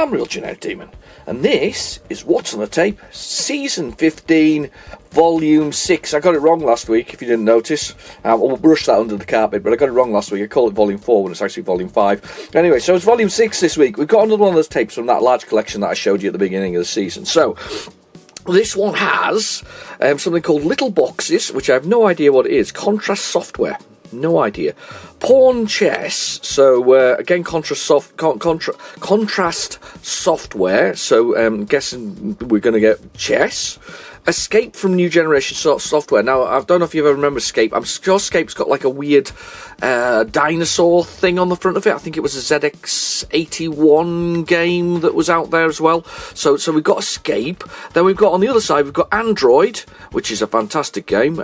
I'm Real Generic Demon, and this is What's on the Tape, Season 15, Volume 6. I got it wrong last week, if you didn't notice. We'll brush that under the carpet, but I got it wrong last week. I called it Volume 4 when it's actually Volume 5. Anyway, so it's Volume 6 this week. We've got another one of those tapes from that large collection that I showed you at the beginning of the season. So, this one has something called Little Boxes, which I have no idea what it is. Contrast software. No idea. Pawn chess. So again, contrast software. So guessing we're going to get chess. Escape from New Generation software. Now, I don't know if you ever remember Escape. I'm sure Escape's got like a weird dinosaur thing on the front of it. I think it was a ZX81 game that was out there as well. So we've got Escape. Then we've got on the other side, we've got Android, which is a fantastic game.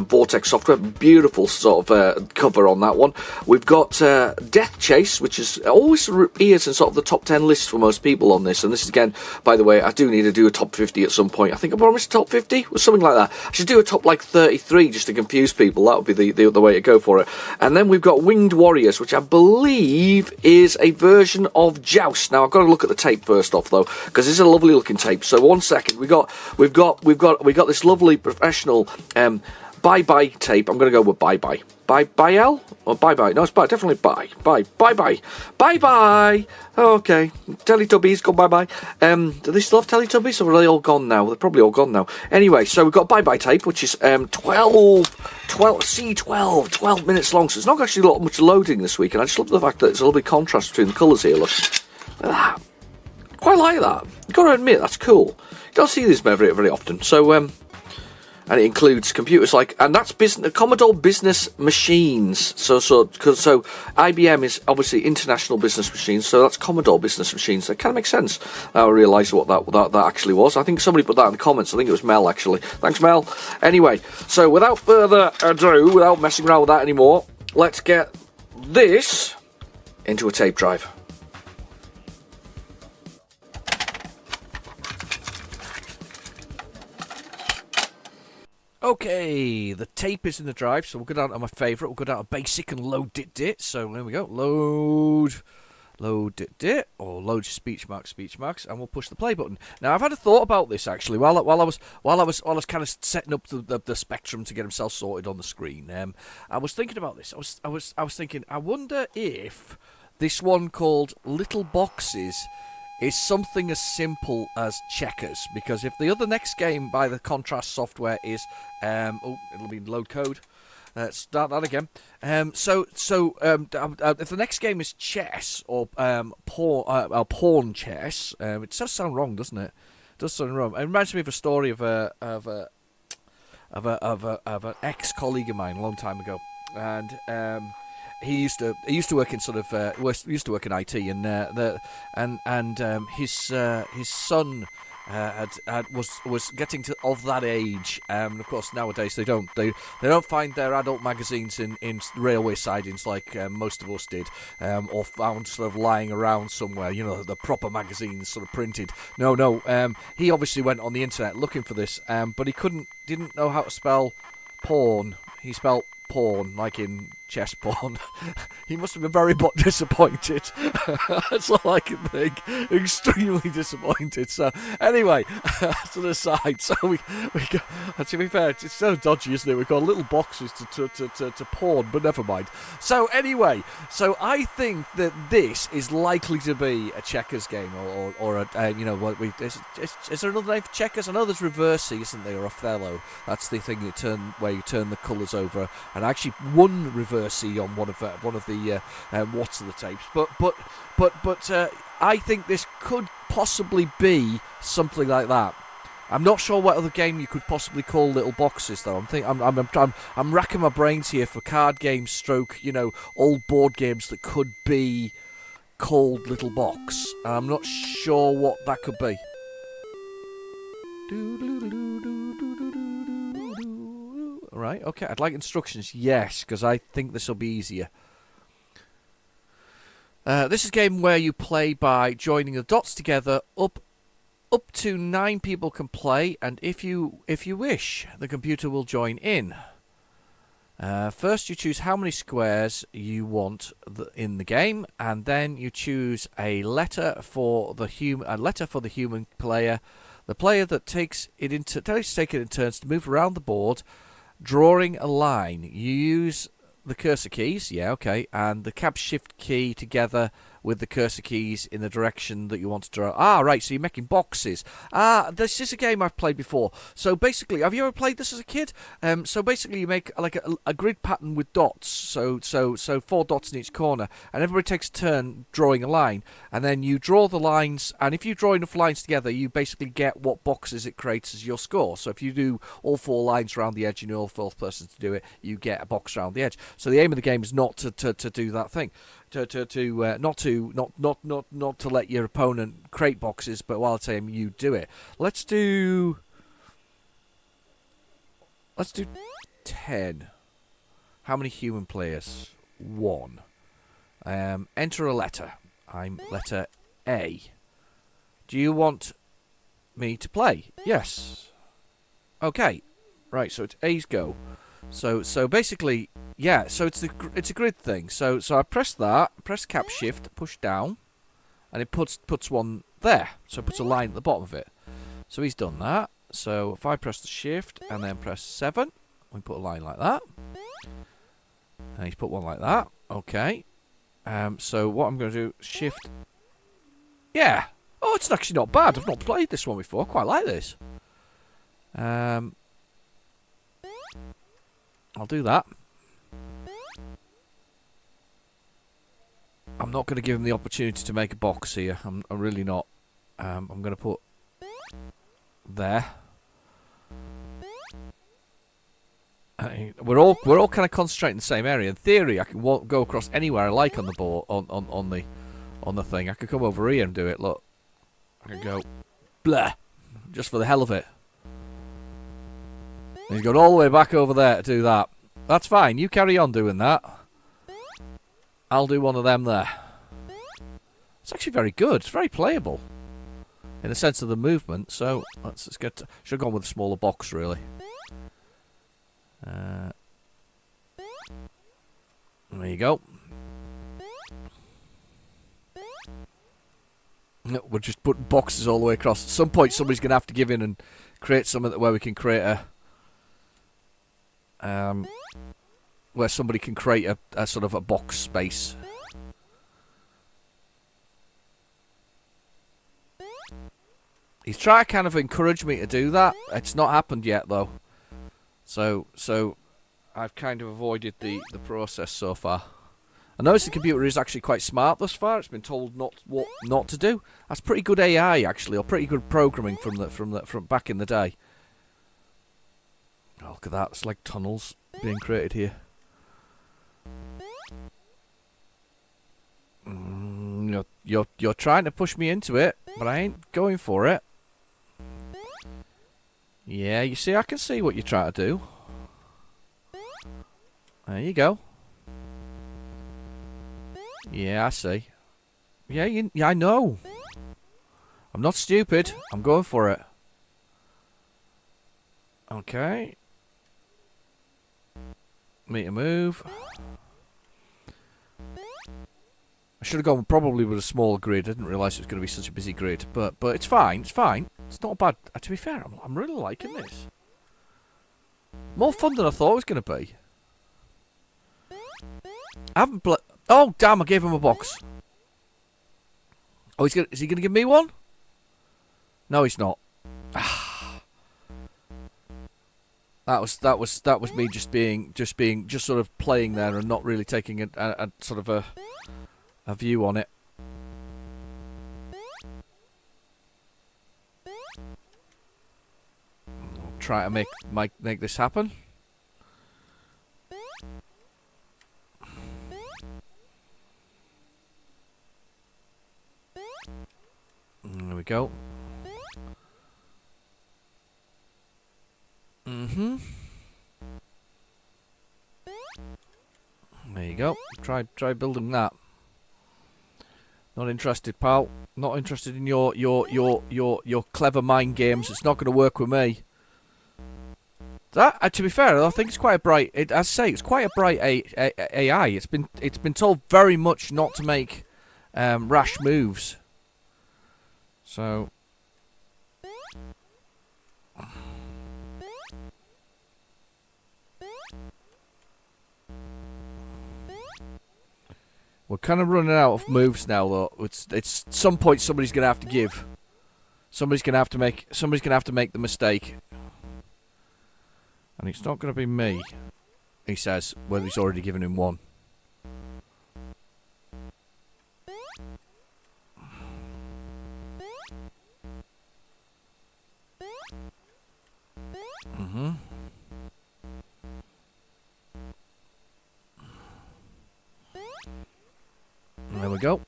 Vortex Software, beautiful sort of cover on that one. We've got Death Chase, which is always appears in sort of the top 10 lists for most people on this. And this is, again, by the way, I do need to do a top 50 at some point. I think I promised top 50 or something like that. I should do a top like 33 just to confuse people. That would be the way to go for it. And then we've got Winged Warriors, which I believe is a version of Joust. Now I've got to look at the tape first off though, because it's a lovely looking tape. So 1 second, we've got this lovely professional Bye Bye tape. I'm going to go with Bye Bye. Bye L? Or Bye Bye? No, it's Bye. Definitely Bye. Bye Bye. Bye Bye. Okay. Teletubbies, go Bye Bye. Do they still have Teletubbies, or are they all gone now? They're probably all gone now. Anyway, so we've got Bye Bye tape, which is 12 minutes long. So it's not actually much loading this week, and I just love the fact that there's a little bit of contrast between the colours here. Look. Quite like that. You've got to admit, that's cool. You don't see these very often. So, and it includes computers and that's Commodore Business Machines. So IBM is obviously International Business Machines, so that's Commodore Business Machines. That kind of makes sense. I realised what that actually was. I think somebody put that in the comments. I think it was Mel, actually. Thanks, Mel. Anyway, so without further ado, without messing around with that anymore, let's get this into a tape drive. Okay, the tape is in the drive, so we'll go down to my favourite. We'll go down to basic and load it. So there we go. Load it, or load speech marks, and we'll push the play button. Now I've had a thought about this actually while I was kind of setting up the Spectrum to get himself sorted on the screen. I was thinking about this. I was thinking, I wonder if this one called Little Boxes is something as simple as checkers, because if the other next game by the Contrast software is it'll be load code. Start that again. If the next game is chess or pawn chess, it does sound wrong, doesn't it? It does sound wrong. It reminds me of a story of an ex-colleague of mine a long time ago, and he used to work in sort of used to work in IT, and his son was getting of that age, and of course nowadays they don't find their adult magazines in railway sidings like most of us did, or found sort of lying around somewhere. You know, the proper magazines sort of printed. No. He obviously went on the internet looking for this, but he didn't know how to spell porn. He spelled porn like in chess porn. He must have been very disappointed. That's all I can think. Extremely disappointed. So anyway, to the side. So we go. To be fair, it's so dodgy, isn't it? We've got little boxes to porn, but never mind. So anyway, so I think that this is likely to be a checkers game, or a is there another name for checkers? I know there's reversey, isn't there, or Othello. That's the thing where you turn the colours over, and I actually won reversey on one of the What's of the tapes, but I think this could possibly be something like that. I'm not sure what other game you could possibly call Little Boxes though. I'm racking my brains here for card games, old board games that could be called Little Box. And I'm not sure what that could be. Right, okay, I'd like instructions, yes, because I think this will be easier. This is a game where you play by joining the dots together. Up to 9 people can play, and if you wish, the computer will join in. First, you choose how many squares you want in the game, and then you choose a letter for the human player. The player that takes it in turns to move around the board, drawing a line. You use the cursor keys, and the Cap Shift key together with the cursor keys in the direction that you want to draw. Ah, right, so you're making boxes. Ah, this is a game I've played before. So basically, have you ever played this as a kid? So basically you make like a grid pattern with dots. So 4 dots in each corner, and everybody takes a turn drawing a line, and then you draw the lines, and if you draw enough lines together, you basically get what boxes it creates as your score. So if you do all 4 lines around the edge and you're the fourth person to do it, you get a box around the edge. So the aim of the game is not to do that thing. Not to let your opponent create boxes, but while saying you do it. Let's do 10. How many human players? 1. Enter a letter. I'm letter A. Do you want me to play? Yes. Okay. Right. So it's A's go. So basically, yeah. So it's a grid thing. So I press Cap Shift, push down, and it puts one there. So it puts a line at the bottom of it. So he's done that. So if I press the Shift and then press 7, we put a line like that. And he's put one like that. Okay. So what I'm going to do, Shift. Yeah. Oh, it's actually not bad. I've not played this one before. I quite like this. I'll do that. I'm not going to give him the opportunity to make a box here. I'm really not. I'm going to put there. We're all kind of concentrating in the same area. In theory, I can go across anywhere I like on the board on the thing. I could come over here and do it. Look, I could go blah, just for the hell of it. And he's gone all the way back over there to do that. That's fine. You carry on doing that. I'll do one of them there. It's actually very good. It's very playable in the sense of the movement. So let's get. Should have gone with a smaller box, really. There you go. We're just putting boxes all the way across. At some point, somebody's going to have to give in and create something where we can create where somebody can create a sort of a box space. He's trying to kind of encourage me to do that. It's not happened yet, though. So I've kind of avoided the process so far. I noticed the computer is actually quite smart thus far. It's been told what not to do. That's pretty good AI, actually, or pretty good programming from back in the day. Oh, look at that! It's like tunnels being created here. You're trying to push me into it, but I ain't going for it. Yeah, you see, I can see what you're trying to do. There you go. Yeah, I see. Yeah, I know. I'm not stupid. I'm going for it. Okay. Me to move. I should have gone probably with a smaller grid. I didn't realise it was going to be such a busy grid. But it's fine. It's fine. It's not bad. To be fair, I'm really liking this. More fun than I thought it was going to be. I haven't played... Oh, damn, I gave him a box. Oh, is he going to give me one? No, he's not. That was me just sort of playing there and not really taking a sort of a view on it. I'll try to make this happen. There we go. There you go. Try building that. Not interested, pal. Not interested in your clever mind games. It's not going to work with me. To be fair, I think it's quite a bright. As I say, it's quite a bright AI. It's been told very much not to make rash moves. So. We're kind of running out of moves now, though. It's some point somebody's gonna have to give. Somebody's gonna have to make the mistake, and it's not gonna be me. He says, well, he's already given him one. There we go.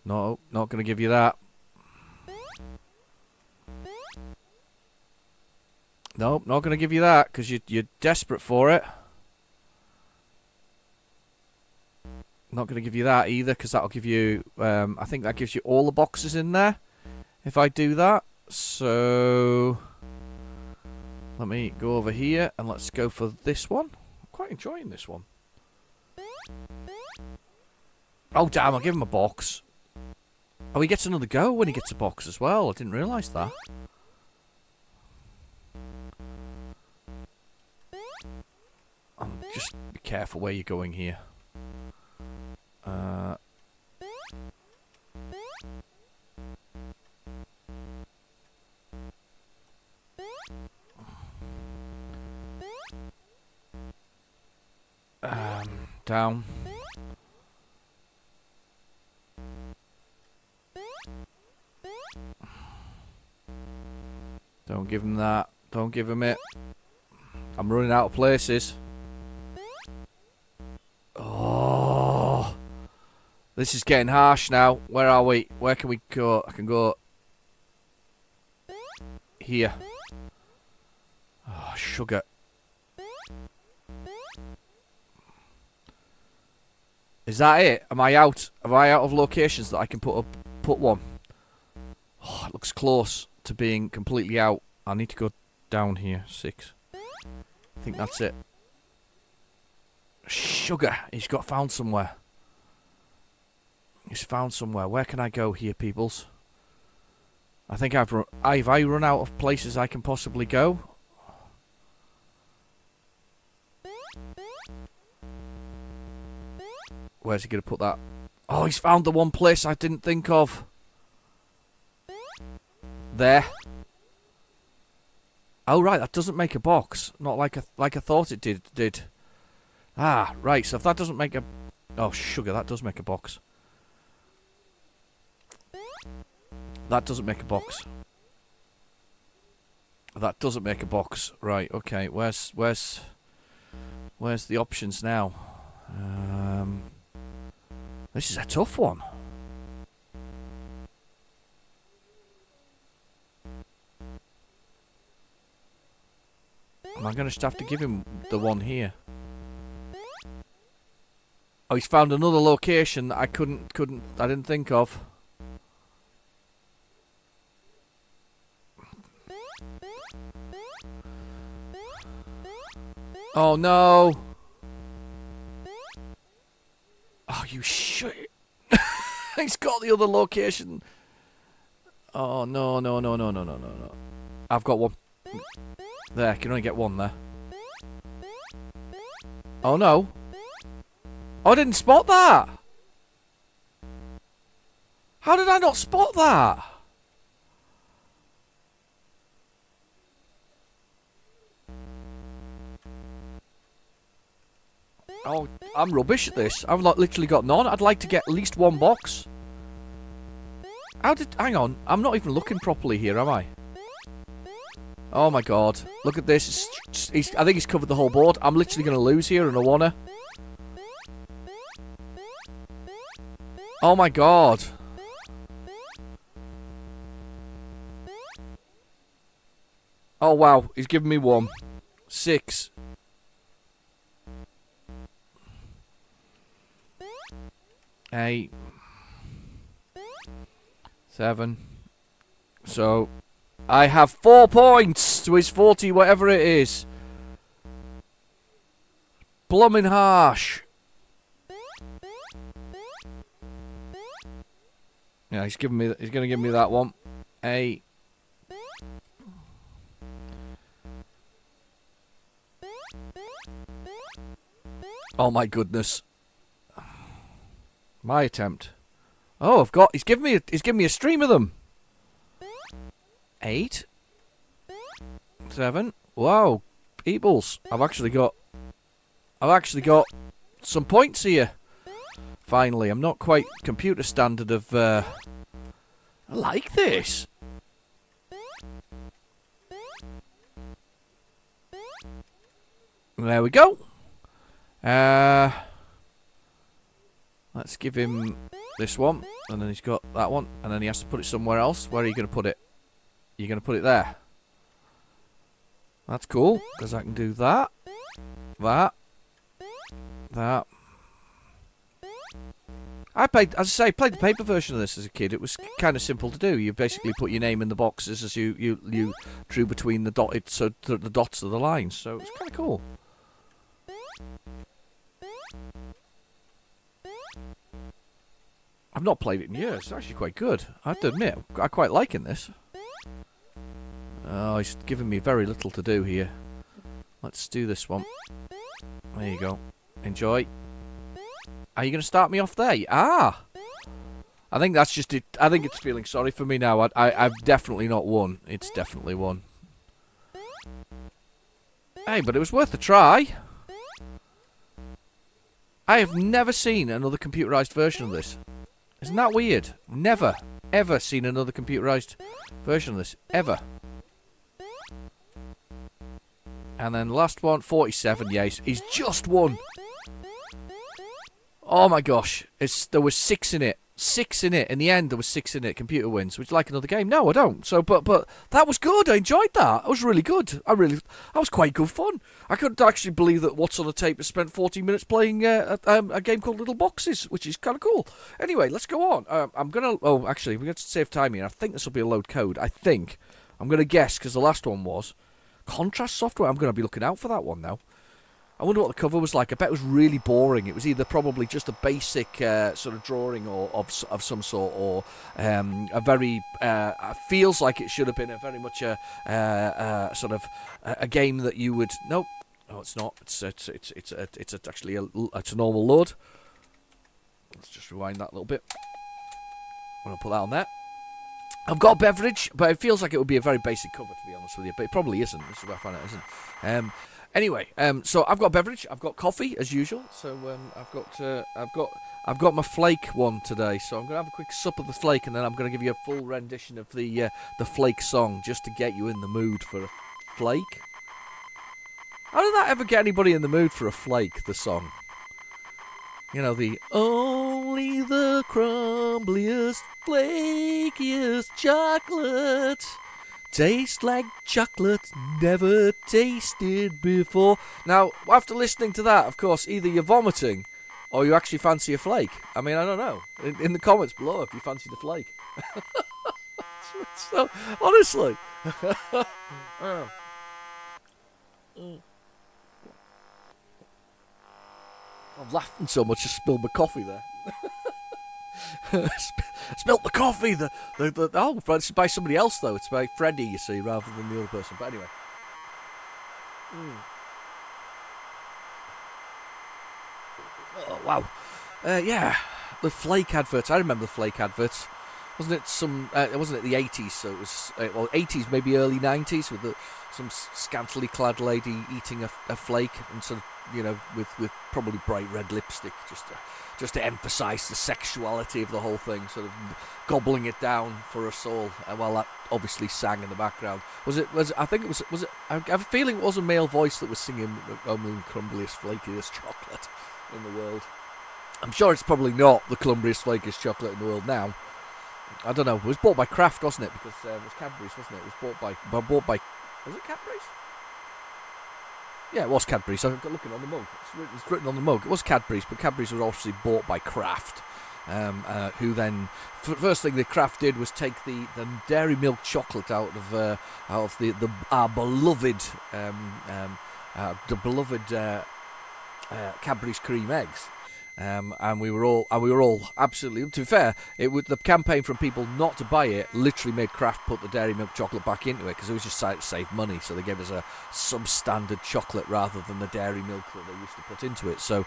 No, not going to give you that. No, not going to give you that because you're desperate for it. Not going to give you that either because that'll give you. I think that gives you all the boxes in there. If I do that, so let me go over here and let's go for this one. I'm quite enjoying this one. Oh damn! I'll give him a box. Oh, he gets another go when he gets a box as well. I didn't realise that. Just be careful where you're going here. Down. Don't give him that. Don't give him it. I'm running out of places. Oh, this is getting harsh now. Where are we? Where can we go? I can go here. Oh, sugar. Is that it? Am I out? Am I out of locations that I can put one? Oh, it looks close to being completely out. I need to go down here. 6. I think that's it. Sugar. He's got found somewhere. He's found somewhere. Where can I go here, peoples? I think I've run out of places I can possibly go. Where's he going to put that? Oh, he's found the one place I didn't think of. There. Oh, right, that doesn't make a box. Not like I thought it did. Ah, right, so if that doesn't make a... Oh, sugar, that does make a box. That doesn't make a box. That doesn't make a box. Right, okay, where's the options now? This is a tough one. Am I going to have to give him the one here? Oh, he's found another location that I I didn't think of. Oh no! Oh, you shit! He's got the other location. Oh no! I've got one. There, can only get one there. Oh no! Oh, I didn't spot that! How did I not spot that? Oh, I'm rubbish at this. I've literally got none. I'd like to get at least one box. Hang on, I'm not even looking properly here, am I? Oh my god. Look at this. I think he's covered the whole board. I'm literally going to lose here and I wanna. Oh my god. Oh wow, he's given me one. 6. 8. 7. So I have 4 points to his 40, whatever it is. Bloomin' harsh. Yeah, he's gonna give me that one. Oh my goodness. My attempt. Oh, he's given me a stream of them. 8, 7. Wow, Eebles. I've actually got some points here. Finally, I'm not quite computer standard of. I like this. There we go. Let's give him this one, and then he's got that one, and then he has to put it somewhere else. Where are you going to put it? You're going to put it there. That's cool, because I can do that, that. I played the paper version of this as a kid. It was kind of simple to do. You basically put your name in the boxes as you drew between the dots of the lines. So it's kind of cool. I've not played it in years. It's actually quite good. I have to admit, I'm quite liking this. Oh, he's giving me very little to do here. Let's do this one. There you go. Enjoy. Are you going to start me off there? Ah! I think that's just it. I think it's feeling sorry for me now. I've definitely not won. It's definitely won. Hey, but it was worth a try. I have never seen another computerized version of this. Isn't that weird? Never, ever seen another computerized version of this. Ever. And then last one, 47. Yeah, he's just won. Oh my gosh. There was 6 in it. 6 in it. In the end, there was 6 in it. Computer wins. Would you like another game? No, I don't. So, but that was good. I enjoyed that. It was really good. That was quite good fun. I couldn't actually believe that What's on the Tape has spent 40 minutes playing a game called Little Boxes, which is kind of cool. Anyway, let's go on. I'm gonna. Oh, actually, we're going to save time here. I think this will be a load code. I think. I'm going to guess because the last one was Contrast Software. I'm going to be looking out for that one now. I wonder what the cover was like. I bet it was really boring. It was either probably just a basic sort of drawing or of some sort, or a very feels like it should have been a very much a sort of a game that you would. Nope, no, it's not. It's actually it's a normal load. Let's just rewind that a little bit. I'm gonna put that on there. I've got a beverage, but it feels like it would be a very basic cover, to be honest with you. But it probably isn't. This is where I find it isn't. Anyway, so I've got a beverage. I've got coffee as usual. So I've got my flake one today. So I'm gonna have a quick sup of the flake, and then I'm gonna give you a full rendition of the flake song, just to get you in the mood for a flake. How did that ever get anybody in the mood for a flake? The song. You know, the only the crumbliest, flakiest chocolate tastes like chocolate never tasted before. Now, after listening to that, of course, either you're vomiting or you actually fancy a flake. I mean, I don't know. In the comments below if you fancy the flake. So, honestly. I'm laughing so much I spilled my coffee there. Spilt the coffee. Oh, it's by somebody else though. It's by Freddie, you see, rather than the other person. But anyway. Oh wow. Yeah, the Flake adverts. I remember the Flake adverts. Wasn't it the 80s? So it was 80s, maybe early 90s, with some scantily clad lady eating a flake, and sort of, you know, with probably bright red lipstick, just to emphasise the sexuality of the whole thing, sort of gobbling it down for us all, while that obviously sang in the background. I have a feeling it was a male voice that was singing "Only the crumbliest, flakiest chocolate in the world." I'm sure it's probably not the crumbliest, flakiest chocolate in the world now. I don't know. It was bought by Kraft, wasn't it? Because it was Cadbury's, wasn't it? It was bought by. Was it Cadbury's? Yeah, it was Cadbury's. I'm looking on the mug. It's written on the mug. It was Cadbury's, but Cadbury's was obviously bought by Kraft. who then first thing the craft did was take the dairy milk chocolate out of our beloved Cadbury's cream eggs. And we were all absolutely. To be fair, the campaign from people not to buy it literally made Kraft put the dairy milk chocolate back into it because it was just to save money. So they gave us a substandard chocolate rather than the dairy milk that they used to put into it. So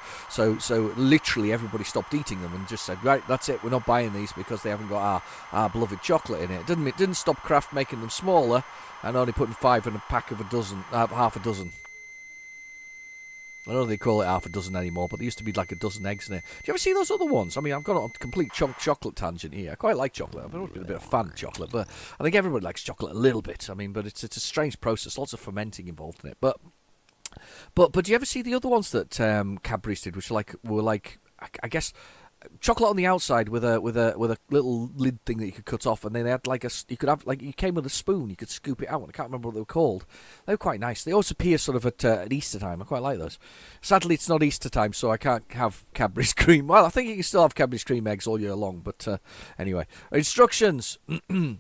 literally everybody stopped eating them and just said, right, that's it. We're not buying these because they haven't got our beloved chocolate in it. It didn't stop Kraft making them smaller and only putting 5 in a pack of half a dozen. I don't know if they call it half a dozen anymore, but there used to be like a dozen eggs in it. Do you ever see those other ones? I mean, I've gone on a complete chocolate tangent here. I quite like chocolate. I've always been a bit of a fan of chocolate, but I think everybody likes chocolate a little bit. I mean, but it's a strange process. Lots of fermenting involved in it. But do you ever see the other ones that Cadbury's did, which were like I guess chocolate on the outside with a little lid thing that you could cut off, and then they had you came with a spoon, you could scoop it out. I can't remember what they were called. They were quite nice. They always appear sort of at Easter time. I quite like those. Sadly, it's not Easter time, so I can't have Cadbury's cream. Well, I think you can still have Cadbury's cream eggs all year long, but anyway. Instructions. Pawn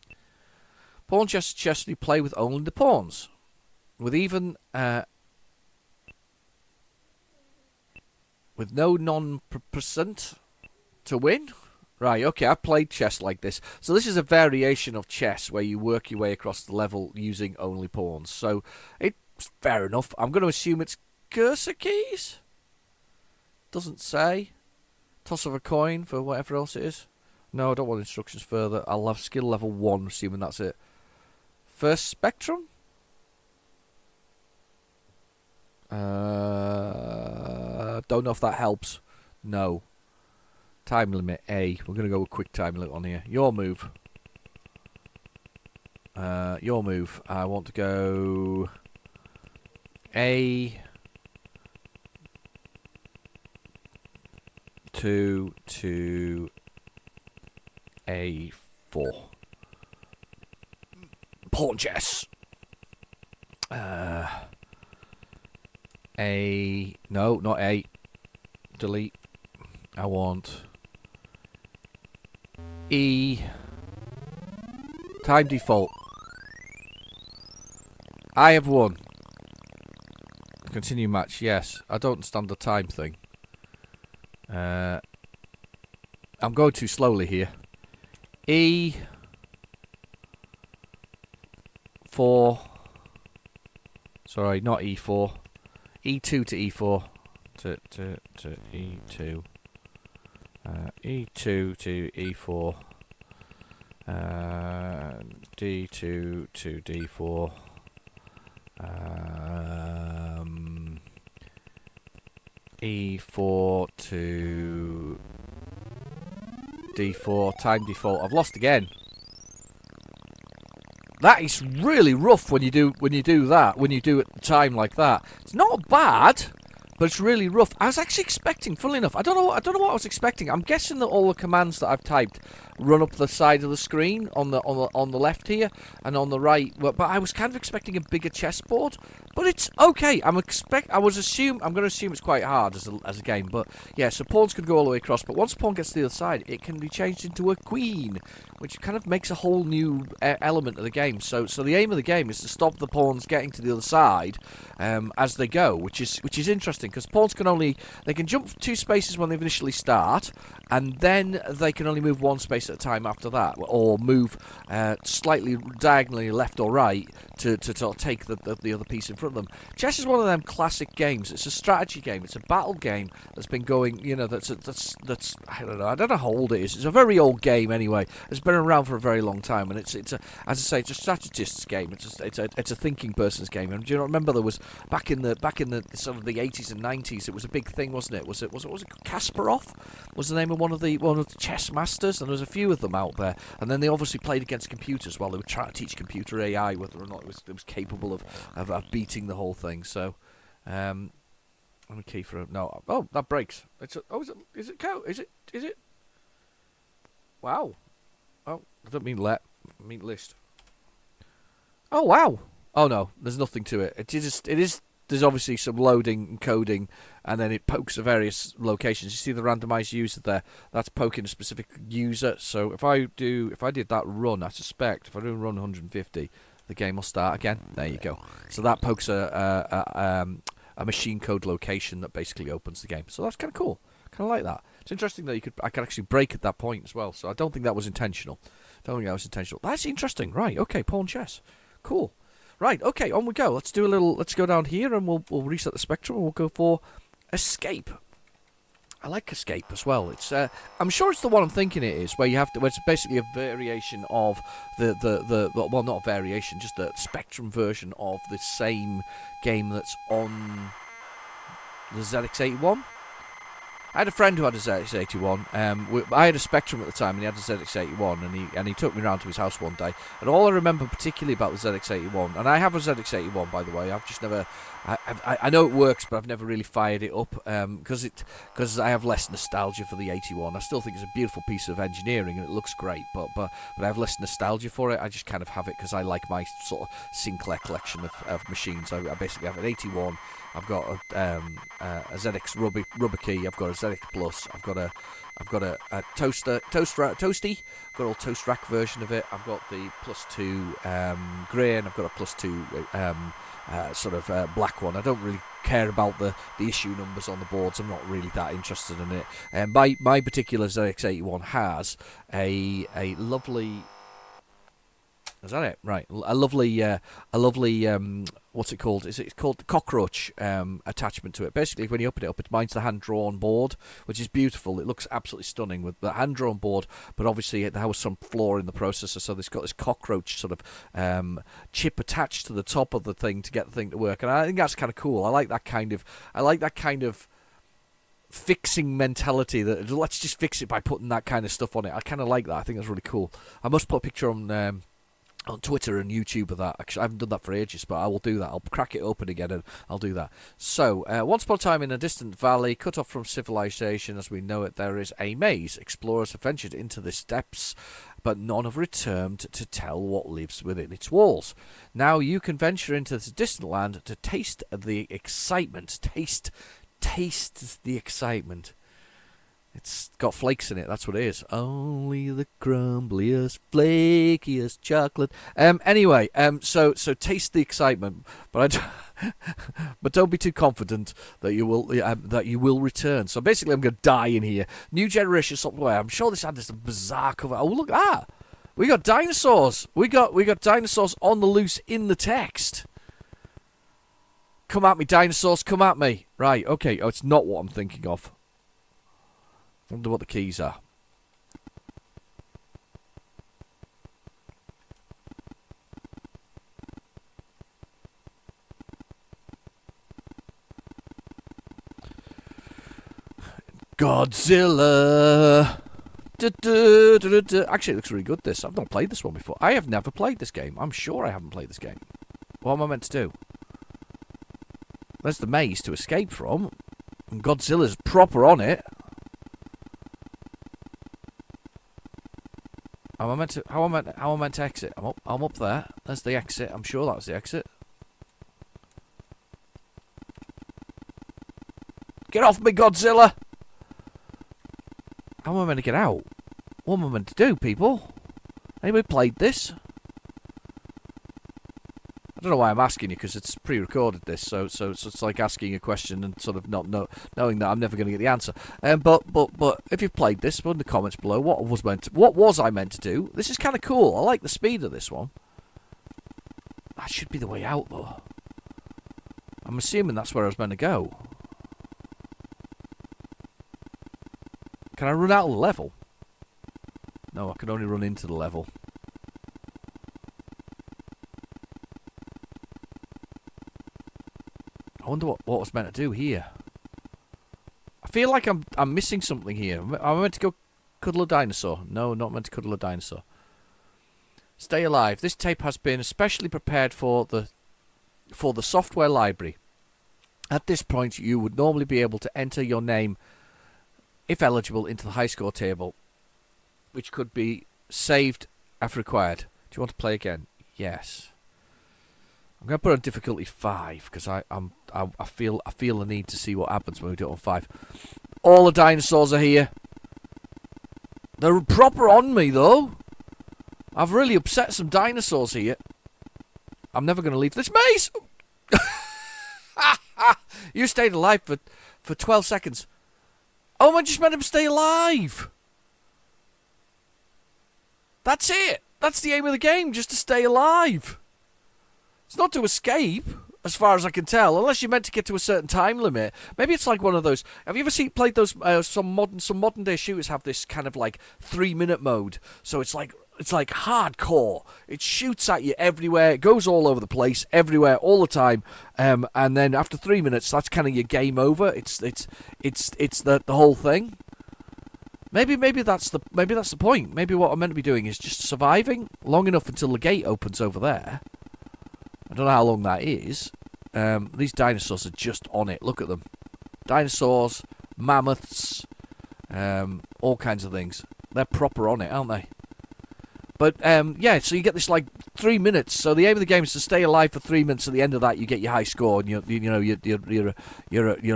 chess you play with only the pawns, with even with no non-percent to win? Right, okay, I've played chess like this. So this is a variation of chess where you work your way across the level using only pawns. So it's fair enough. I'm going to assume it's cursor keys? Doesn't say. Toss of a coin for whatever else it is. No, I don't want instructions further. I'll have skill level 1, assuming that's it. First spectrum? Don't know if that helps. No. Time limit A. We're going to go with quick time limit on here. Your move. Your move. I want to go A to A4. Pawn chess. A. No, not A. Delete. I want E. Time default. I have won. Continue match, yes. I don't understand the time thing. I'm going too slowly here. E. 4. Sorry, not E4. E2 to E4. To E2. E2 to E4. D2 to D4. E4 to D4. Time default. I've lost again. That is really rough when you do that. When you do it time like that, it's not bad, but it's really rough. I was actually expecting, funnily enough, I don't know what I was expecting. I'm guessing that all the commands that I've typed run up the side of the screen on the left here and on the right. But I was kind of expecting a bigger chessboard. But it's okay. I'm going to assume it's quite hard as a game. But yeah, so pawns could go all the way across. But once a pawn gets to the other side, it can be changed into a queen, which kind of makes a whole new element of the game. So the aim of the game is to stop the pawns getting to the other side as they go, which is interesting because pawns they can jump 2 spaces when they initially start, and then they can only move 1 space at a time after that, or move slightly diagonally left or right to sort of take the other piece in front of them. Chess is one of them classic games. It's a strategy game. It's a battle game that's been going. That's I don't know how old it is. It's a very old game anyway. It's been around for a very long time, and it's as I say, it's a strategist's game. It's a thinking person's game. And do you remember there was back in the sort of the 80s and 90s? It was a big thing, wasn't it? Was it Kasparov? Was the name of one of the chess masters? And there was a few of them out there. And then they obviously played against computers while they were trying to teach computer AI whether or not it was capable of beating the whole thing. So, let me key for it. No, oh, that breaks. Is it? Wow. Oh, I don't mean let. I mean list. Oh wow. Oh no, there's nothing to it. It is there's obviously some loading and coding, and then it pokes at various locations. You see the randomized user there? That's poking a specific user. So if I did that run, I suspect if I do run 150, the game will start again. There you go. So that pokes a machine code location that basically opens the game. So that's kind of cool. Kind of like that. It's interesting that I could actually break at that point as well. So I don't think that was intentional. That's interesting. Right. Okay. Pawn chess. Cool. Right. Okay. On we go. Let's go down here and we'll reset the spectrum and we'll go for escape. I like escape as well. It's I'm sure it's the one I'm thinking it is, where it's basically a variation of well, not a variation, just a spectrum version of the same game that's on the ZX81. I had a friend who had a ZX81. I had a Spectrum at the time, and he had a ZX81, and he took me around to his house one day. And all I remember particularly about the ZX81, and I have a ZX81 by the way. I've just never, I know it works, but I've never really fired it up because I have less nostalgia for the 81. I still think it's a beautiful piece of engineering and it looks great, but I have less nostalgia for it. I just kind of have it because I like my sort of Sinclair collection of machines. I basically have an 81. I've got a ZX rubber key. I've got a ZX Plus. I've got a toasty. I've got a toast rack version of it. I've got the +2 grey, and I've got a +2 black one. I don't really care about the issue numbers on the boards. I'm not really that interested in it. And my particular ZX81 has a lovely. Is that it? Right. A lovely, what's it called? It's called the cockroach attachment to it. Basically, when you open it up, it mine's the hand-drawn board, which is beautiful. It looks absolutely stunning with the hand-drawn board, but obviously there was some flaw in the processor, so it's got this cockroach sort of chip attached to the top of the thing to get the thing to work, and I think that's kind of cool. I like that kind of fixing mentality, that let's just fix it by putting that kind of stuff on it. I kind of like that. I think that's really cool. I must put a picture on Twitter and YouTube of that. Actually, I haven't done that for ages, but I will do that. I'll crack it open again and I'll do that. So, once upon a time in a distant valley, cut off from civilization as we know it, there is a maze. Explorers have ventured into the depths, but none have returned to tell what lives within its walls. Now you can venture into this distant land to taste the excitement. Taste the excitement. It's got flakes in it, that's what it is. Only the crumbliest, flakiest chocolate. Anyway, so taste the excitement, but but don't be too confident that you will return. So basically, I'm going to die in here. New generation software. I'm sure this had this bizarre cover. Oh, look at that! We got dinosaurs. We got dinosaurs on the loose in the text. Come at me, dinosaurs! Come at me! Right? Okay. Oh, it's not what I'm thinking of. Wonder what the keys are. Godzilla! Actually, it looks really good, this. I've not played this one before. I have never played this game. I'm sure I haven't played this game. What am I meant to do? There's the maze to escape from. And Godzilla's proper on it. How am I meant to exit? I'm up there. There's the exit. I'm sure that was the exit. Get off me, Godzilla! How am I meant to get out? What am I meant to do, people? Anybody played this? I don't know why I'm asking you, because it's pre-recorded this, so it's like asking a question and sort of not knowing that I'm never going to get the answer. But if you've played this, put in the comments below what was I meant to do. This is kind of cool. I like the speed of this one. That should be the way out, though. I'm assuming that's where I was meant to go. Can I run out of the level? No, I can only run into the level. I wonder what I was meant to do here. I feel like I'm missing something here. Am I meant to go cuddle a dinosaur? No, not meant to cuddle a dinosaur. Stay alive. This tape has been especially prepared for the software library. At this point, you would normally be able to enter your name, if eligible, into the high score table, which could be saved if required. Do you want to play again? Yes. I'm gonna put on difficulty 5 because I feel the need to see what happens when we do it on 5. All the dinosaurs are here. They're proper on me though. I've really upset some dinosaurs here. I'm never gonna leave this maze. You stayed alive for 12 seconds. Oh, I just made him stay alive. That's it. That's the aim of the game, just to stay alive. It's not to escape, as far as I can tell, unless you're meant to get to a certain time limit. Maybe it's like one of those. Have you ever played those? Some modern day shooters have this kind of like 3-minute mode. So it's like hardcore. It shoots at you everywhere. It goes all over the place, everywhere, all the time. And then after 3 minutes, that's kind of your game over. It's the whole thing. Maybe that's the point. Maybe what I'm meant to be doing is just surviving long enough until the gate opens over there. I don't know how long that is. These dinosaurs are just on it. Look at them. Dinosaurs, mammoths, all kinds of things. They're proper on it, aren't they? But yeah, so you get this like 3 minutes. So the aim of the game is to stay alive for 3 minutes. At the end of that, you get your high score, and you're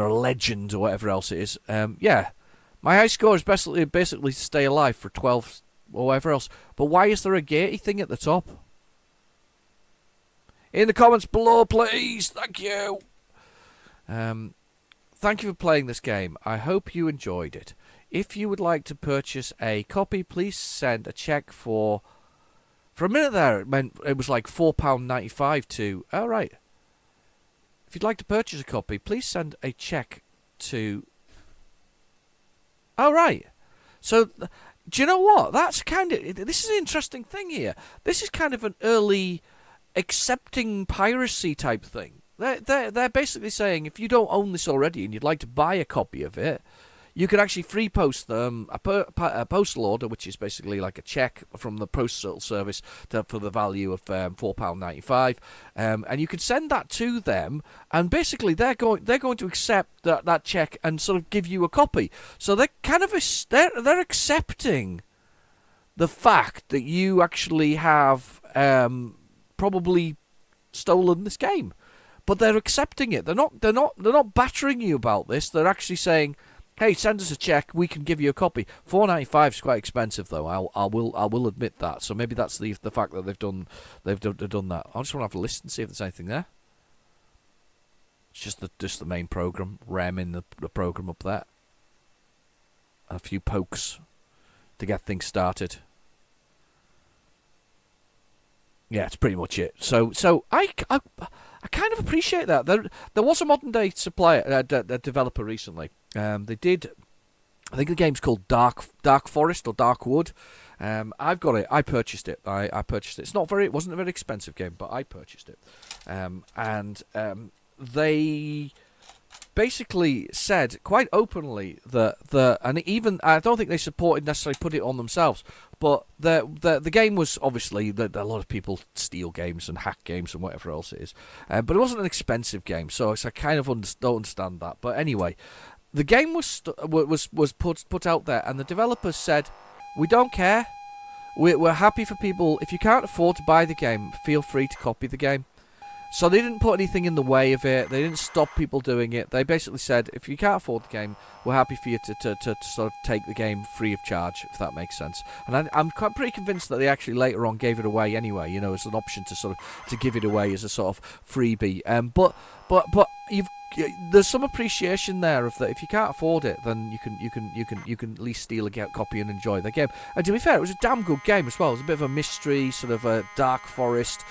a legend or whatever else it is. Yeah, my high score is basically to stay alive for 12 or whatever else. But why is there a gatey thing at the top? In the comments below, please. Thank you. Thank you for playing this game. I hope you enjoyed it. If you would like to purchase a copy, please send a cheque for... For a minute there, it was like £4.95 to... Oh, right. If you'd like to purchase a copy, please send a cheque to... Oh, right. So, do you know what? That's kind of... This is an interesting thing here. This is kind of an early... accepting piracy type thing. They're basically saying if you don't own this already and you'd like to buy a copy of it, you can actually free post them a postal order, which is basically like a check from the postal service for the value of £4.95, and you can send that to them, and basically they're going to accept that check and sort of give you a copy. So they're kind of they're accepting the fact that you actually have probably stolen this game, but they're accepting it. They're not battering you about this. They're actually saying, "Hey, send us a check. We can give you a copy." £4.95 is quite expensive, though. I will admit that. So maybe that's the fact that they've done that. I just want to have a listen and see if there's anything there. It's just the main program, ramming the program up there. A few pokes to get things started. Yeah, it's pretty much it. So I kind of appreciate that. There was a modern day developer recently. They did. I think the game's called Dark Forest or Dark Wood. I've got it. I purchased it. I purchased it. It wasn't a very expensive game, but I purchased it. They basically said quite openly that and even I don't think they necessarily put it on themselves, but the game was obviously that a lot of people steal games and hack games and whatever else it is, but it wasn't an expensive game, so I kind of don't understand that. But anyway, the game was put out there, and the developers said, "We don't care. We're happy for people. If you can't afford to buy the game, feel free to copy the game." So they didn't put anything in the way of it. They didn't stop people doing it. They basically said, if you can't afford the game, we're happy for you to sort of take the game free of charge, if that makes sense. And I'm pretty convinced that they actually later on gave it away anyway, as an option to give it away as a sort of freebie. But there's some appreciation there of that. If you can't afford it, then you can at least steal a copy and enjoy the game. And to be fair, it was a damn good game as well. It was a bit of a mystery, sort of a dark forest,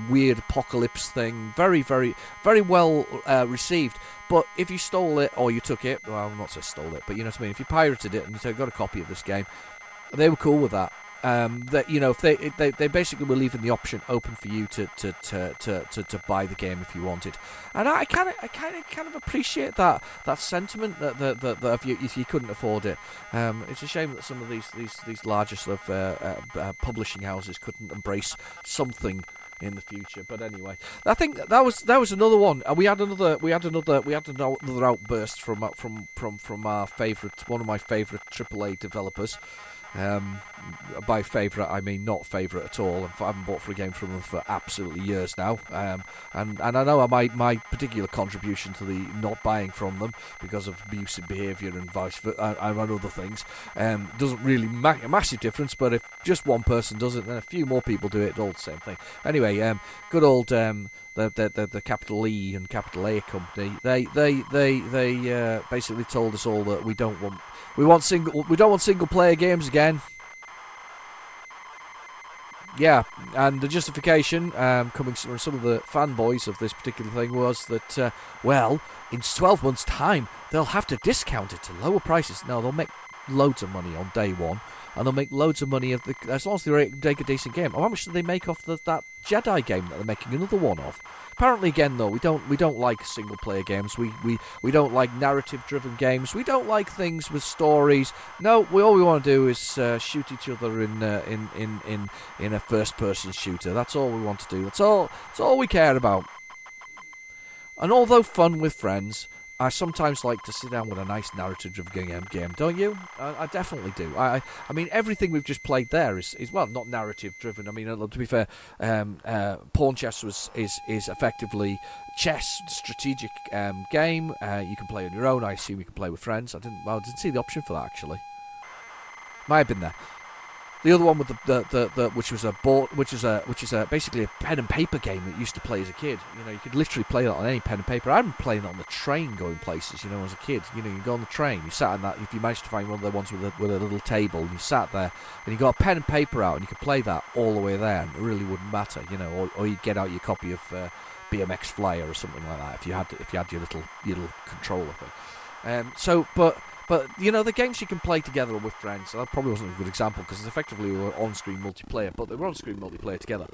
weird apocalypse thing. Very, very, very well received. But if you stole it or you took it, well, I'm not saying stole it, but you know what I mean. If you pirated it and you got a copy of this game, they were cool with that. If they basically were leaving the option open for you to buy the game if you wanted, and I kind of appreciate that sentiment that if you couldn't afford it, it's a shame that some of these larger sort of publishing houses couldn't embrace something in the future. But anyway, I think that was another one. We had another outburst from our one of my favourite AAA developers. By favourite, I mean not favourite at all. I haven't bought for a game from them for absolutely years now. And I know my particular contribution to the not buying from them because of abusive behaviour and vice versa and other things doesn't really make a massive difference. But if just one person does it, then a few more people do it. It's all the same thing. Anyway, good old the capital E and capital A company. They basically told us all that we don't want single player games again. Yeah, and the justification coming from some of the fanboys of this particular thing was that, well, in 12 months' time, they'll have to discount it to lower prices. No, they'll make loads of money on day one, and they'll make loads of money as long as they make a decent game. How much do they make off that Jedi game that they're making another one of? Apparently, again, though, we don't like single-player games. We don't like narrative-driven games. We don't like things with stories. No, all we want to do is shoot each other in a first-person shooter. That's all we want to do. That's all we care about. And although fun with friends, I sometimes like to sit down with a nice narrative-driven game, don't you? I definitely do. I mean, everything we've just played there is well, not narrative-driven. I mean, to be fair, Pawn Chess is effectively chess strategic game. You can play on your own. I assume you can play with friends. I didn't see the option for that actually. Might have been there. The other one with the which is basically a pen and paper game that you used to play as a kid. You know, you could literally play that on any pen and paper. I remember playing it on the train going places. You know, as a kid. You know, you go on the train. You sat in that. If you managed to find one of the ones with a little table, and you sat there, and you got a pen and paper out, and you could play that all the way there, and it really wouldn't matter. You know, or you'd get out your copy of BMX Flyer or something like that if you had your little controller thing. But, you know, the games you can play together with friends, that probably wasn't a good example because effectively we were on-screen multiplayer, but they were on-screen multiplayer together.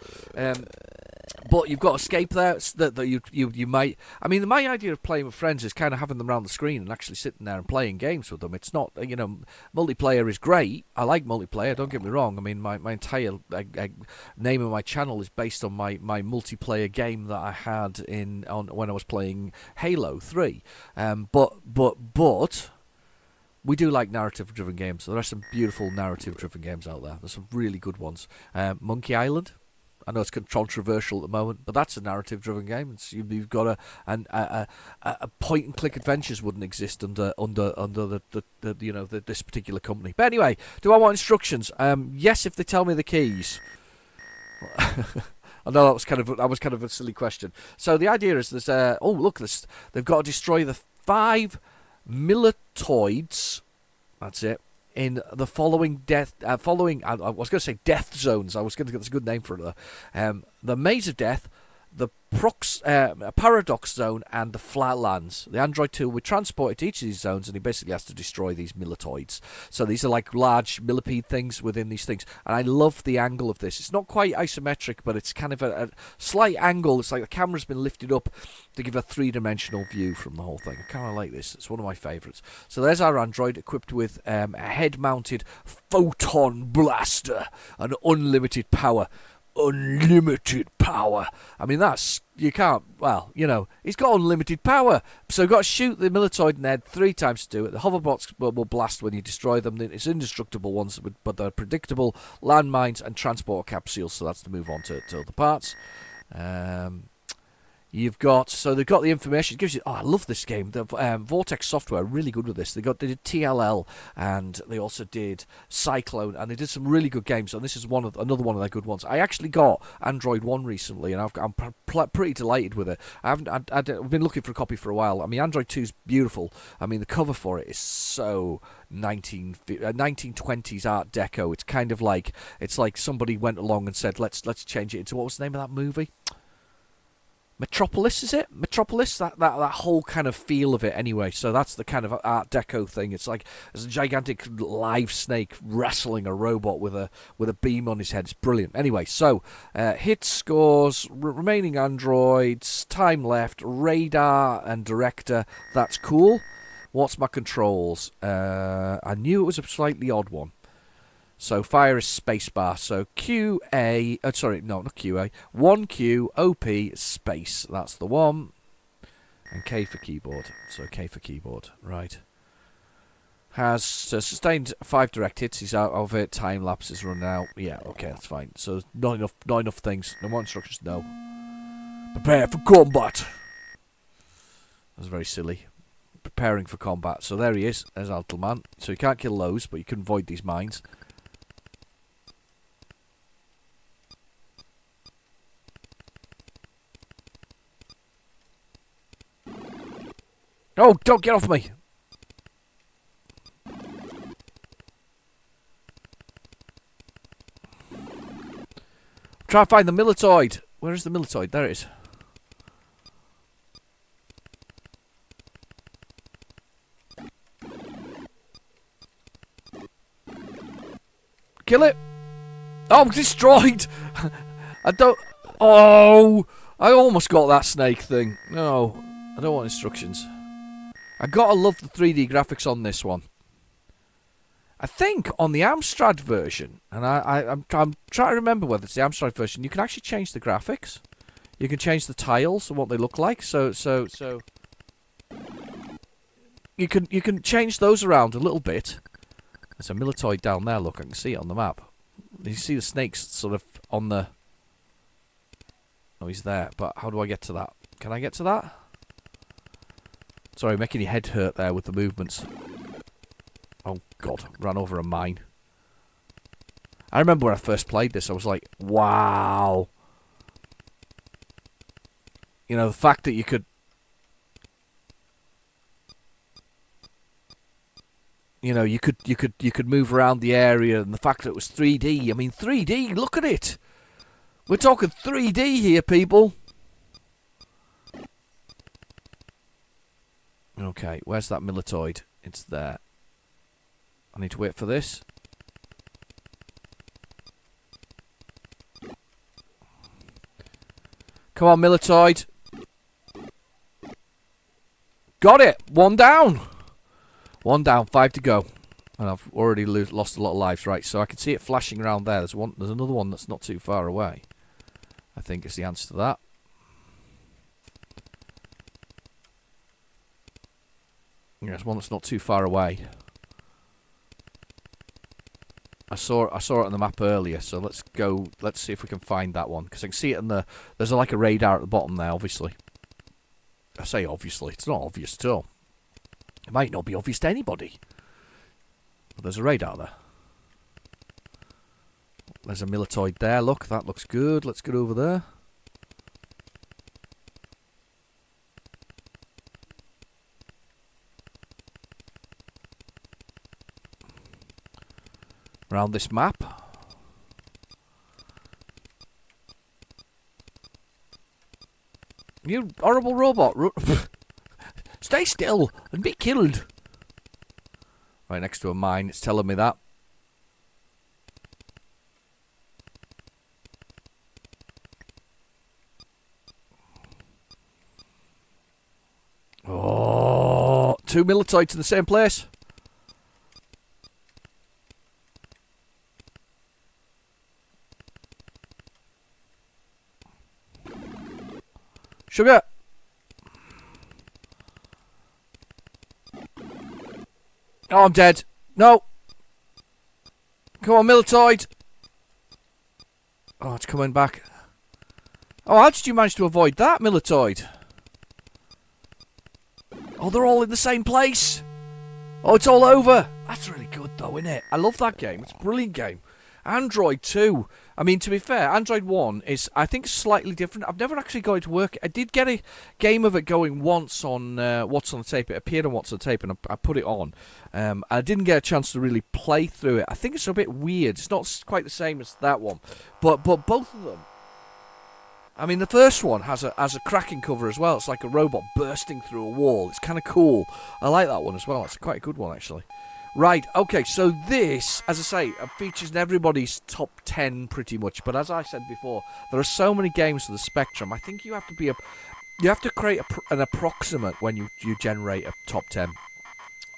But you've got escape there that you might... I mean, my idea of playing with friends is kind of having them around the screen and actually sitting there and playing games with them. It's not, you know, multiplayer is great. I like multiplayer, don't get me wrong. I mean, my entire name of my channel is based on my multiplayer game that I had when I was playing Halo 3. But we do like narrative-driven games. There are some beautiful narrative-driven games out there. There's some really good ones. Monkey Island. I know it's controversial at the moment, but that's a narrative-driven game. You've got a point-and-click adventures wouldn't exist under this particular company. But anyway, do I want instructions? Yes, if they tell me the keys. I know that was kind of a silly question. So the idea is there's they've got to destroy the 5 militoids, that's it, in the following I was going to say death zones. I was going to get this good name for it though. The Maze of Death, the Paradox Zone, and the Flatlands. The Android 2 will be transported to each of these zones, and he basically has to destroy these militoids. So these are like large millipede things within these things. And I love the angle of this. It's not quite isometric, but it's kind of a slight angle. It's like the camera's been lifted up to give a three-dimensional view from the whole thing. I kind of like this. It's one of my favourites. So there's our Android equipped with a head-mounted photon blaster and unlimited power. Unlimited power. I mean, you can't, well, you know, he's got unlimited power. So you've got to shoot the militoid in the head 3 times to do it. The hoverbots will blast when you destroy them. It's indestructible ones, but they're predictable landmines and transport capsules. So that's to move on to other parts. They've got the information. It gives you. Oh, I love this game. The Vortex Software are really good with this. They did TLL and they also did Cyclone and they did some really good games. And this is another one of their good ones. I actually got Android One recently and I'm pretty delighted with it. I've been looking for a copy for a while. I mean, Android 2 is beautiful. I mean, the cover for it is so 1920s Art Deco. It's kind of like somebody went along and said, let's change it into, what was the name of that movie? Metropolis, is it? Metropolis? That whole kind of feel of it anyway. So that's the kind of Art Deco thing. It's like there's a gigantic live snake wrestling a robot with a beam on his head. It's brilliant. Anyway, so hit scores, remaining androids, time left, radar and director. That's cool. What's my controls? I knew it was a slightly odd one. So fire is spacebar. So QA, sorry, no, not QA. 1Q, OP, space. That's the one. And K for keyboard. So K for keyboard. Right. has sustained 5 direct hits. He's out of it. Time lapse is running out. Yeah, okay, that's fine. So not enough things. No more instructions. No. Prepare for combat. That's very silly. Preparing for combat. So there he is. There's our little man. So you can't kill those, but you can avoid these mines. Oh, don't get off me! Try to find the militoid. Where is the militoid? There it is. Kill it! Oh, destroyed! I don't... Oh! I almost got that snake thing. No, I don't want instructions. I gotta love the 3D graphics on this one. I think on the Amstrad version, and I'm trying to remember whether it's the Amstrad version, you can actually change the graphics. You can change the tiles and what they look like. So you can change those around a little bit. There's a militoid down there. Look, I can see it on the map. You see the snakes sort of on the... Oh, he's there. But how do I get to that? Can I get to that? Sorry, making your head hurt there with the movements. Oh, God. Ran over a mine. I remember when I first played this, I was like, wow. You know, the fact that you could... You know, you could move around the area, and the fact that it was 3D. I mean, 3D, look at it. We're talking 3D here, people. Okay, where's that militoid? It's there. I need to wait for this. Come on, militoid. Got it. 1 down. 1 down, 5 to go. And I've already lost a lot of lives. Right, so I can see it flashing around there. There's another one that's not too far away. I think is the answer to that. Yeah, there's one that's not too far away. I saw it on the map earlier, so let's go. Let's see if we can find that one, because I can see it in the. There's like a radar at the bottom there, obviously. I say obviously, it's not obvious at all. It might not be obvious to anybody. But there's a radar there. There's a militoid there. Look, that looks good. Let's get over there. Around this map. You horrible robot. Stay still and be killed. Right next to a mine. It's telling me that. Oh, 2 militoids in the same place. Sugar. Oh, I'm dead. No. Come on, militoid. Oh, it's coming back. Oh, how did you manage to avoid that, militoid? Oh, they're all in the same place. Oh, it's all over. That's really good, though, isn't it? I love that game. It's a brilliant game. Android 2. I mean, to be fair, Android 1 is, I think, slightly different. I've never actually got it to work. I did get a game of it going once on What's on the Tape. It appeared on What's on the Tape, and I put it on. I didn't get a chance to really play through it. I think it's a bit weird. It's not quite the same as that one. But both of them. I mean, the first one has a cracking cover as well. It's like a robot bursting through a wall. It's kind of cool. I like that one as well. It's quite a good one, actually. Right, okay, so this, as I say, features in everybody's top 10 pretty much. But as I said before, there are so many games for the Spectrum. I think you have to create an approximate when you generate a top 10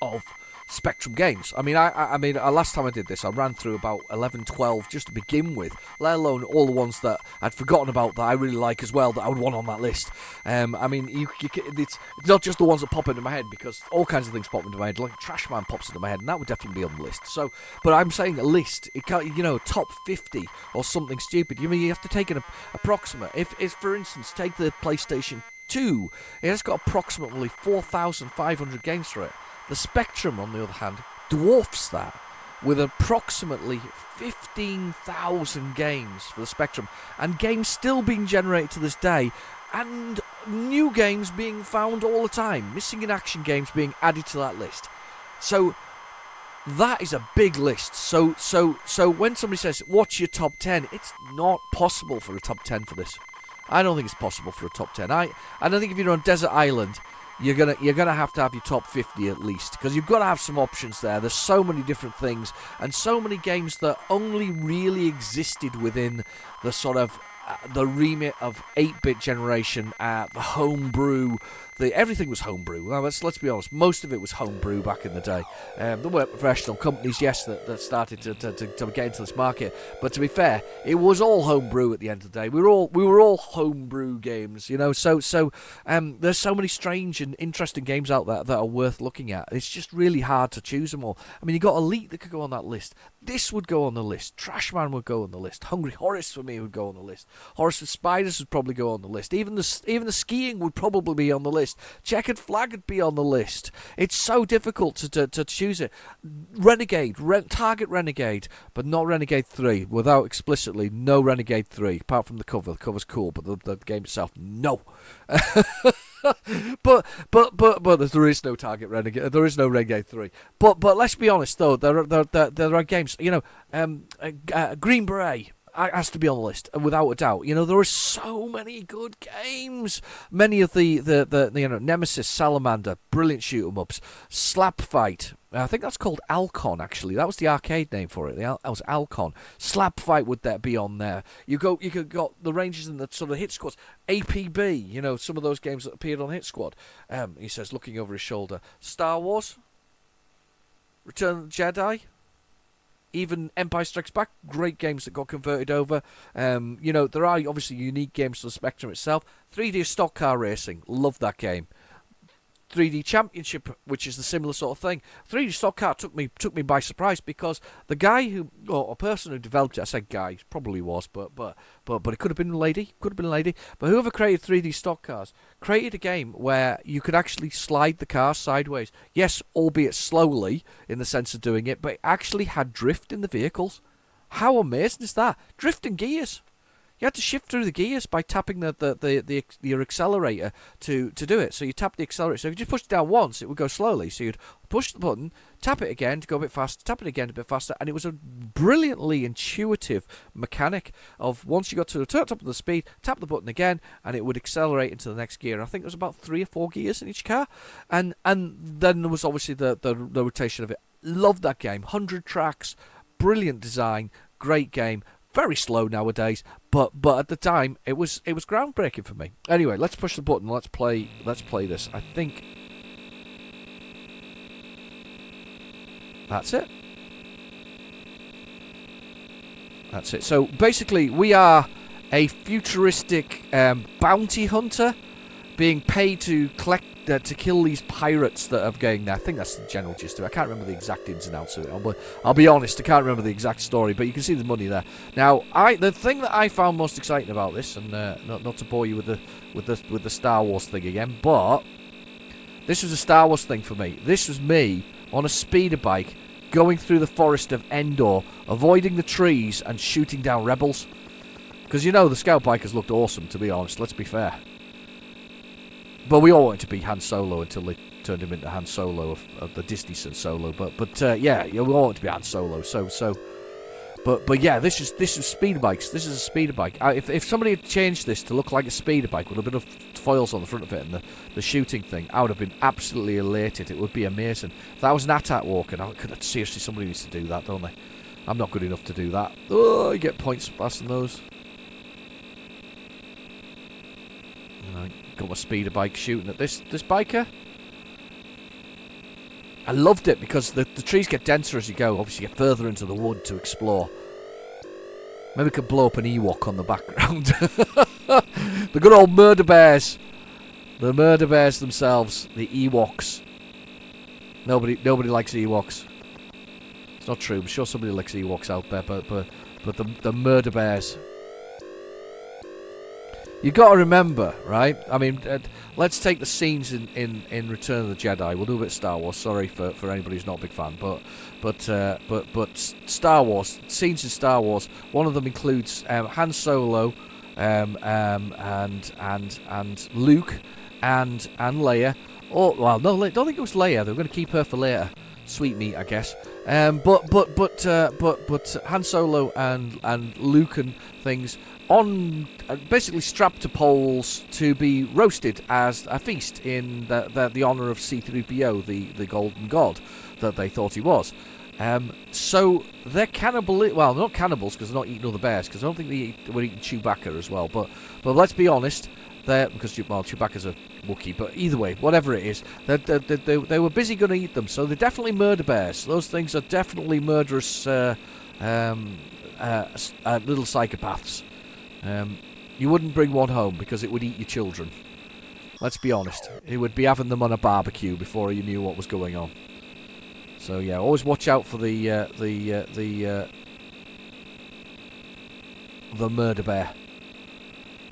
of Spectrum games. I mean, I mean, last time I did this, I ran through about 11, 12 just to begin with, let alone all the ones that I'd forgotten about that I really like as well that I would want on that list. I mean, it's not just the ones that pop into my head, because all kinds of things pop into my head. Like Trash Man pops into my head, and that would definitely be on the list. So, but I'm saying a list. It can't, top 50 or something stupid. You mean you have to take an approximate. If for instance, take the PlayStation 2, it has got approximately 4,500 games for it. The Spectrum, on the other hand, dwarfs that with approximately 15,000 games for the Spectrum, and games still being generated to this day, and new games being found all the time, missing in action games being added to that list. So that is a big list. So when somebody says, what's your top 10? It's not possible for a top 10 for this. I don't think it's possible for a top 10. I don't think if you're on Desert Island, you're gonna have to have your top 50 at least, because you've got to have some options there. There's so many different things, and so many games that only really existed within the sort of the remit of 8-bit generation, the homebrew. Everything was homebrew. Well, let's be honest. Most of it was homebrew back in the day. There were professional companies, yes, that started to get into this market. But to be fair, it was all homebrew at the end of the day. We were all homebrew games, So there's so many strange and interesting games out there that are worth looking at. It's just really hard to choose them all. I mean, you got Elite that could go on that list. This would go on the list. Trash Man would go on the list. Hungry Horace for me would go on the list. Horace with Spiders would probably go on the list. Even the skiing would probably be on the list. Checkered Flag would be on the list. It's so difficult to choose it. Renegade, Target Renegade, but not Renegade 3. Without explicitly, no Renegade 3, apart from the cover. The cover's cool, but the game itself, no. but there is no Target Renegade. There is no Renegade 3. But let's be honest though, there are games. Green Beret has to be on the list, without a doubt. There are so many good games. Many of the Nemesis, Salamander, brilliant shoot 'em ups. Slap Fight, I think that's called Alcon, actually. That was the arcade name for it. That was Alcon. Slap Fight would be on there. You could got the Rangers and the sort of Hit Squads. APB, some of those games that appeared on Hit Squad. He says, looking over his shoulder. Star Wars, Return of the Jedi, even Empire Strikes Back, great games that got converted over. There are obviously unique games to the Spectrum itself. 3D Stock Car Racing, love that game. 3D Championship, which is the similar sort of thing. 3D Stock Car took me by surprise, because the guy a person who developed it, I said guy, probably was, but it could have been a lady, but whoever created 3D Stock Cars created a game where you could actually slide the car sideways. Yes, albeit slowly in the sense of doing it, but it actually had drift in the vehicles. How amazing is that? Drift and gears. You had to shift through the gears by tapping your accelerator to do it. So you tap the accelerator. So if you just push it down once, it would go slowly. So you'd push the button, tap it again to go a bit faster, tap it again a bit faster, and it was a brilliantly intuitive mechanic of once you got to the top of the speed, tap the button again, and it would accelerate into the next gear. And I think there was about 3 or 4 gears in each car, and then there was obviously the rotation of it. Loved that game. 100 tracks, brilliant design, great game. Very slow nowadays, but at the time it was groundbreaking for me. Anyway, let's push the button. Let's play this. I think that's it. That's it. So basically, we are a futuristic bounty hunter being paid to collect to kill these pirates that are going there. I think that's the general gist of it. I can't remember the exact ins and outs of it, but I'll be honest, I can't remember the exact story, but you can see the money there. Now, the thing that I found most exciting about this, and not to bore you with the Star Wars thing again, but this was a Star Wars thing for me. This was me on a speeder bike going through the forest of Endor, avoiding the trees and shooting down rebels. Because the scout bikers looked awesome, to be honest, let's be fair. But we all wanted to be Han Solo until they turned him into Han Solo of the Disney Solo. But yeah, we all wanted to be Han Solo. But yeah, this is speeder bikes. This is a speeder bike. If somebody had changed this to look like a speeder bike with a bit of foils on the front of it and the shooting thing, I would have been absolutely elated. It would be amazing. If that was an AT-AT walking, seriously, somebody needs to do that, don't they? I'm not good enough to do that. Oh, you get points passing those. Got my speeder bike shooting at this biker. I loved it because the trees get denser as you go. Obviously, you get further into the wood to explore. Maybe we could blow up an Ewok on the background. The good old murder bears. The murder bears themselves. The Ewoks. Nobody likes Ewoks. It's not true. I'm sure somebody likes Ewoks out there, but the murder bears. You got to remember, right? I mean, let's take the scenes in Return of the Jedi. We'll do a bit of Star Wars. Sorry for anybody who's not a big fan, but Star Wars scenes in Star Wars. One of them includes Han Solo, and Luke, and Leia. Oh well, no, I don't think it was Leia. They were going to keep her for later. Sweet meat, I guess. But Han Solo and Luke and things on basically strapped to poles to be roasted as a feast in the honour of C-3PO, the golden god that they thought he was. So they're well, not cannibals because they're not eating other bears, because I don't think they were eating Chewbacca as well. But let's be honest, because Chewbacca's a Wookiee, but either way, whatever it is, they were busy going to eat them. So they're definitely murder bears. Those things are definitely murderous little psychopaths. You wouldn't bring one home because it would eat your children. Let's be honest. It would be having them on a barbecue before you knew what was going on. So yeah, always watch out for the murder bear.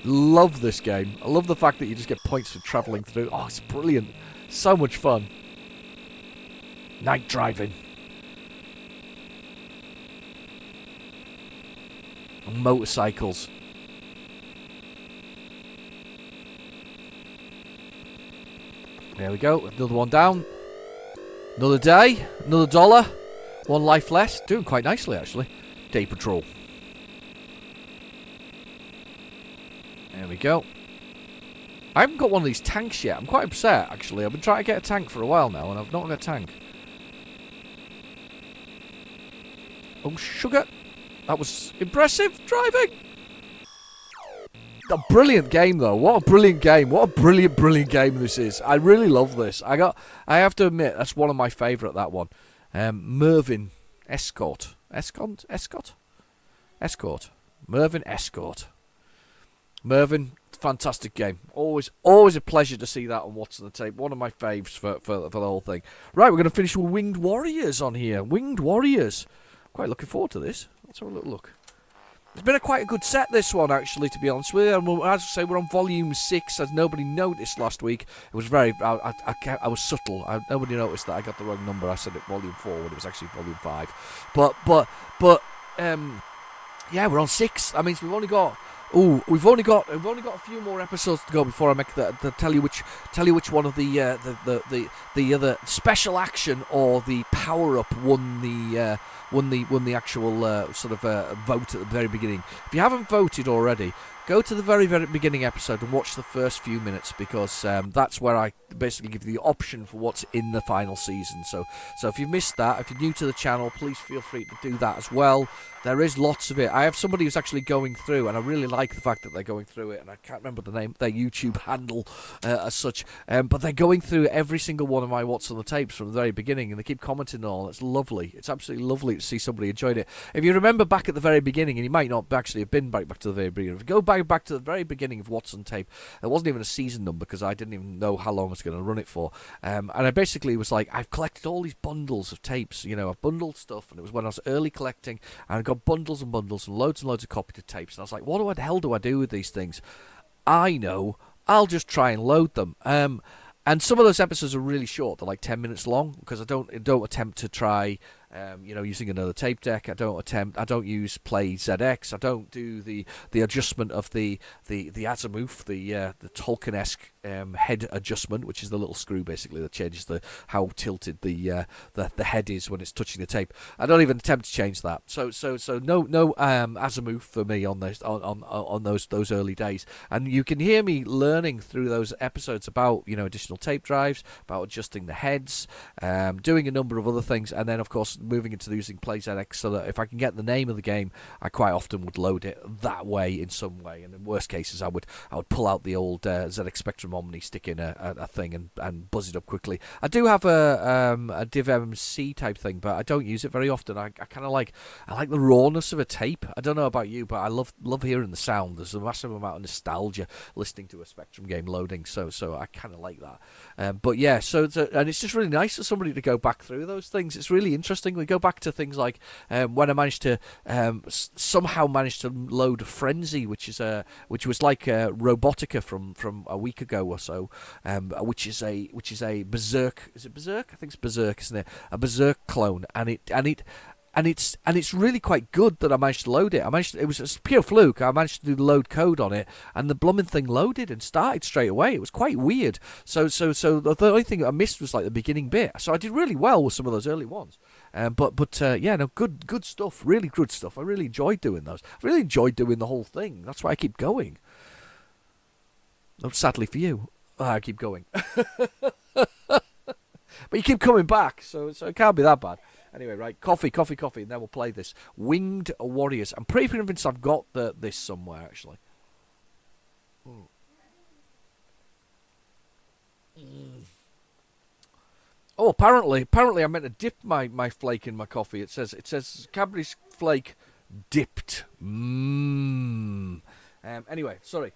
Love this game. I love the fact that you just get points for travelling through. Oh, it's brilliant. So much fun. Night driving. And motorcycles. There we go. Another one down. Another day. Another $1. One life less. Doing quite nicely, actually. Day patrol. There we go. I haven't got one of these tanks yet. I'm quite upset, actually. I've been trying to get a tank for a while now, and I've not got a tank. Oh, sugar. That was impressive driving. A brilliant game, though. What a brilliant game. What a brilliant game this is. I really love this. I have to admit, that's one of my favourite, that one. Mervyn Escort. Escort? Mervyn Escort. Mervyn, fantastic game. Always a pleasure to see that on What's on the Tape. One of my faves for the whole thing. Right, we're going to finish with Winged Warriors on here. Winged Warriors. Quite looking forward to this. Let's have a little look. It's been quite a good set, this one, actually, to be honest with you. And as I say, we're on Volume 6, as nobody noticed last week. It was I was subtle. Nobody noticed that I got the wrong number. I said it Volume 4 when it was actually Volume 5. But yeah, we're on 6. That means we've only got a few more episodes to go before I make tell you which one of the other special action or the power up won the actual sort of vote at the very beginning. If you haven't voted already, go to the very, very beginning episode and watch the first few minutes, because that's where I basically give you the option for what's in the final season. So if you've missed that, if you're new to the channel, please feel free to do that as well. There is lots of it. I have somebody who's actually going through, and I really like the fact that they're going through it, and I can't remember the name, their YouTube handle as such, but they're going through every single one of my What's on the Tapes from the very beginning, and they keep commenting and all. It's lovely. It's absolutely lovely to see somebody enjoyed it. If you remember back at the very beginning, and you might not actually have been back to the very beginning, if you go back to the very beginning of What's on Tape, there wasn't even a season number because I didn't even know how long I was going to run it for, and I basically was like, I've collected all these bundles of tapes, I've bundled stuff, and it was when I was early collecting, and I got bundles and bundles and loads of copies of tapes, and I was like, what the hell do I do with these things? I know, I'll just try and load them. And some of those episodes are really short. They're like 10 minutes long, because I don't attempt to try, using another tape deck. I don't use PlayZX. I don't do the adjustment of the azimuth, the Tolkien-esque head adjustment, which is the little screw basically that changes how tilted the head is when it's touching the tape. I don't even attempt to change that. So no azimuth for me on those early days. And you can hear me learning through those episodes about additional tape drives, about adjusting the heads, doing a number of other things, and then of course moving into using PlayZX, so that if I can get the name of the game, I quite often would load it that way in some way. And in worst cases, I would pull out the old ZX Spectrum Omni, stick in a thing, and buzz it up quickly. I do have a Div MC type thing, but I don't use it very often. I kind of like the rawness of a tape. I don't know about you, but I love hearing the sound. There's a massive amount of nostalgia listening to a Spectrum game loading, so I kind of like that. But yeah, and it's just really nice for somebody to go back through those things. It's really interesting. We go back to things like when I managed to somehow load Frenzy, which was like Robotica from a week ago or so, which is a Berserk. Is it Berserk? I think it's Berserk, isn't it? A Berserk clone, and it's really quite good that I managed to load it. It was a pure fluke. I managed to do the load code on it, and the blooming thing loaded and started straight away. It was quite weird. So the only thing I missed was like the beginning bit. So I did really well with some of those early ones. But yeah, no, good stuff. Really good stuff. I really enjoyed doing those. I really enjoyed doing the whole thing. That's why I keep going. Sadly for you, I keep going. But you keep coming back, so it can't be that bad. Anyway, right, coffee, and then we'll play this. Winged Warriors. I'm pretty convinced I've got this somewhere, actually. Oh, apparently I meant to dip my flake in my coffee. It says Cadbury flake dipped. Anyway, sorry.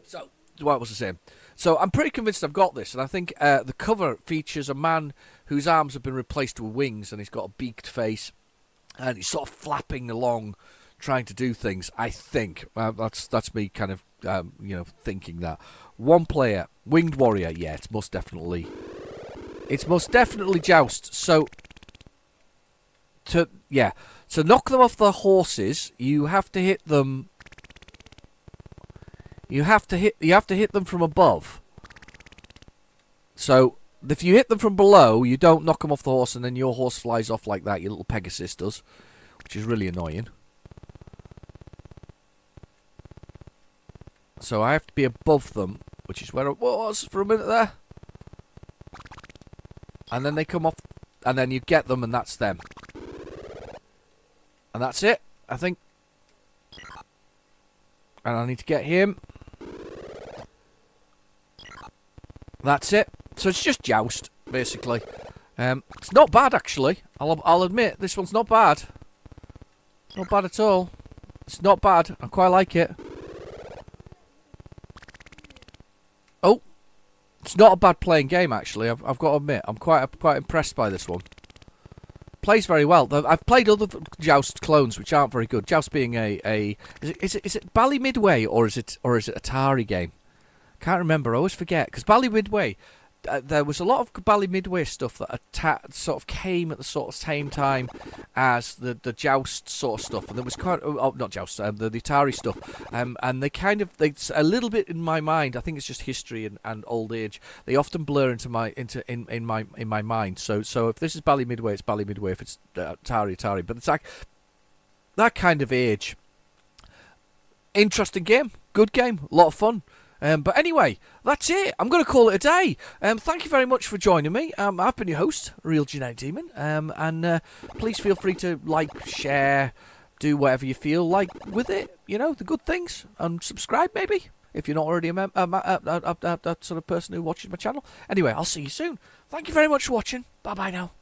So, what was I saying? So I'm pretty convinced I've got this, and I think the cover features a man whose arms have been replaced with wings, and he's got a beaked face, and he's sort of flapping along, trying to do things. I think that's me kind of thinking that. One player, Winged Warrior. Yeah, it's most definitely Joust. So to knock them off the horses, you have to hit them. You have to hit them from above. So if you hit them from below, you don't knock them off the horse, and then your horse flies off like that. Your little Pegasus does, which is really annoying. So I have to be above them, which is where I was for a minute there. And then they come off, and then you get them, and that's them. And that's it, I think. And I need to get him. That's it. So it's just Joust, basically. It's not bad, actually. I'll admit, this one's not bad. Not bad at all. It's not bad. I quite like it. Oh, it's not a bad playing game, actually. I've got to admit, I'm quite impressed by this one. Plays very well. I've played other Joust clones which aren't very good. Joust being is it Bally Midway or is it Atari game? Can't remember. I always forget, because Bally Midway, there was a lot of Bally Midway stuff that sort of came at the sort of same time as the Joust sort of stuff, and there was not Joust, the Atari stuff, and they a little bit in my mind. I think it's just history and old age. They often blur into my mind. So if this is Bally Midway, it's Bally Midway. If it's Atari, but it's like that kind of age. Interesting game, good game, a lot of fun. But anyway, that's it. I'm going to call it a day. Thank you very much for joining me. I've been your host, Real Genetic Demon. And please feel free to like, share, do whatever you feel like with it. You know, the good things. And subscribe, maybe, if you're not already that sort of person who watches my channel. Anyway, I'll see you soon. Thank you very much for watching. Bye-bye now.